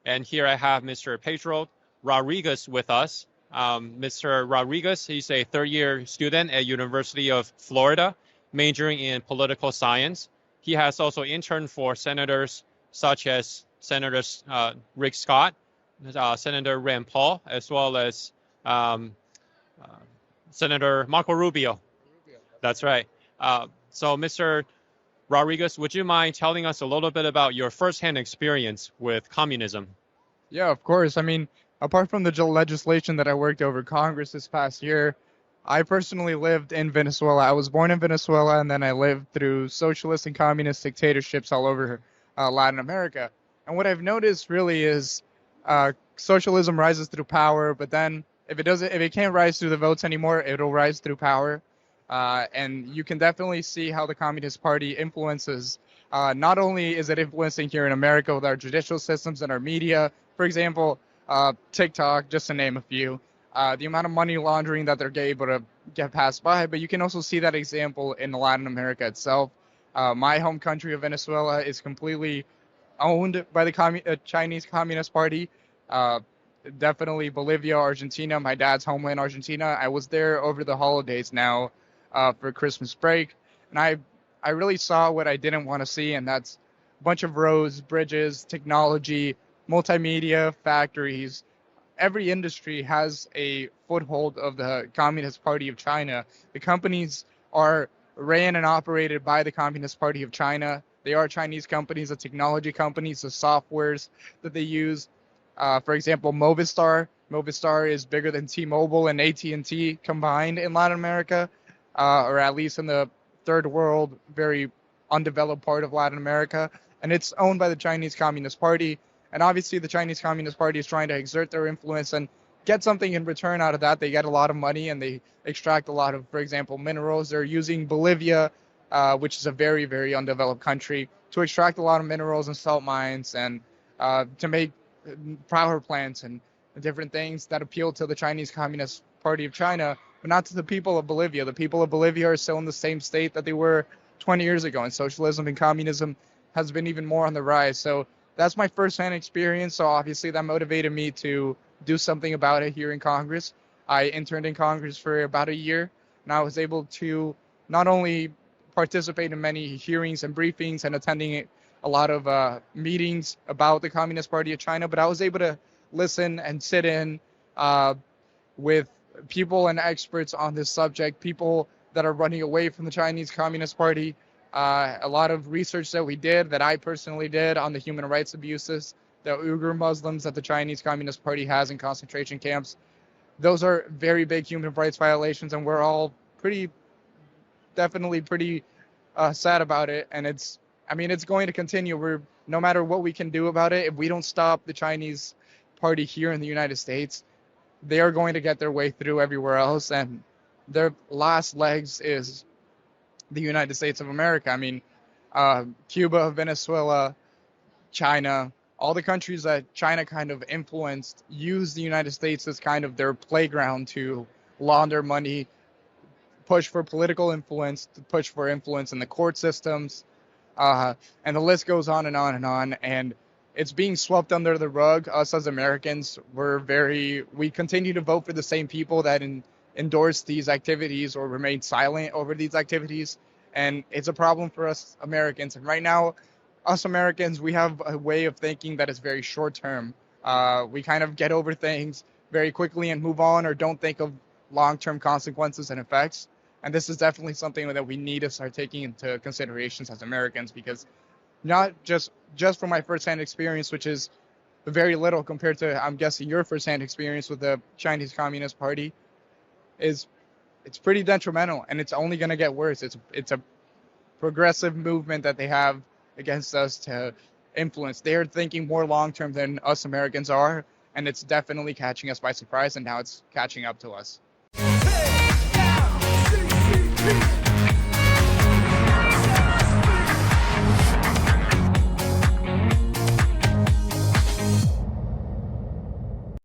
And here I have Mr. Pedro Rodriguez with us. Mr. Rodriguez, he's a third-year student at University of Florida, majoring in political science. He has also interned for senators such as Senator Rick Scott, Senator Rand Paul, as well as Senator Marco Rubio. That's right. So, Mr. Rodriguez, would you mind telling us a little bit about your firsthand experience with communism? Yeah, of course. I mean, apart from the legislation that I worked over Congress this past year, I personally lived in Venezuela. I was born in Venezuela, and then I lived through socialist and communist dictatorships all over Latin America. And what I've noticed really is socialism rises through power, but then if it can't rise through the votes anymore, it'll rise through power. And you can definitely see how the Communist Party influences. Not only is it influencing here in America with our judicial systems and our media, for example, TikTok, just to name a few, the amount of money laundering that they're able to get passed by, but you can also see that example in Latin America itself. My home country of Venezuela is completely owned by the Chinese Communist Party. Definitely Bolivia, Argentina, my dad's homeland, Argentina. I was there over the holidays now for Christmas break, and I really saw what I didn't want to see, and that's a bunch of roads, bridges, technology, multimedia, factories. Every industry has a foothold of the Communist Party of China. The companies are ran and operated by the Communist Party of China. They are Chinese companies, the technology companies, the softwares that they use. For example, Movistar. Movistar is bigger than T-Mobile and AT&T combined in Latin America, or at least in the third world, very undeveloped part of Latin America. And it's owned by the Chinese Communist Party. And obviously the Chinese Communist Party is trying to exert their influence and get something in return out of that. They get a lot of money and they extract a lot of, for example, minerals. They're using Bolivia, which is a very, very undeveloped country, to extract a lot of minerals and salt mines and to make power plants and different things that appeal to the Chinese Communist Party of China, but not to the people of Bolivia. The people of Bolivia are still in the same state that they were 20 years ago, and socialism and communism has been even more on the rise. So that's my first-hand experience. So obviously that motivated me to do something about it here in Congress. I interned in Congress for about a year, and I was able to not only participate in many hearings and briefings and attending a lot of meetings about the Communist Party of China, but I was able to listen and sit in with people and experts on this subject, people that are running away from the Chinese Communist Party. A lot of research that we did, that I personally did, on the human rights abuses, the Uyghur Muslims that the Chinese Communist Party has in concentration camps. Those are very big human rights violations, and we're all definitely pretty sad about it. And it's going to continue. No matter what we can do about it, if we don't stop the Chinese Party here in the United States, they are going to get their way through everywhere else, and their last legs is the United States of America. I mean, Cuba, Venezuela, China, all the countries that China kind of influenced use the United States as kind of their playground to launder money, push for political influence, to push for influence in the court systems, and the list goes on and on and on. And it's being swept under the rug. Us as Americans, we continue to vote for the same people that endorse these activities or remain silent over these activities. And it's a problem for us Americans. And right now, us Americans, we have a way of thinking that is very short term. We kind of get over things very quickly and move on, or don't think of long-term consequences and effects. And this is definitely something that we need to start taking into considerations as Americans, because not just from my firsthand experience, which is very little compared to, I'm guessing, your firsthand experience with the Chinese Communist Party, it's pretty detrimental, and it's only going to get worse. It's a progressive movement that they have against us to influence. They're thinking more long-term than us Americans are, and it's definitely catching us by surprise, and now it's catching up to us.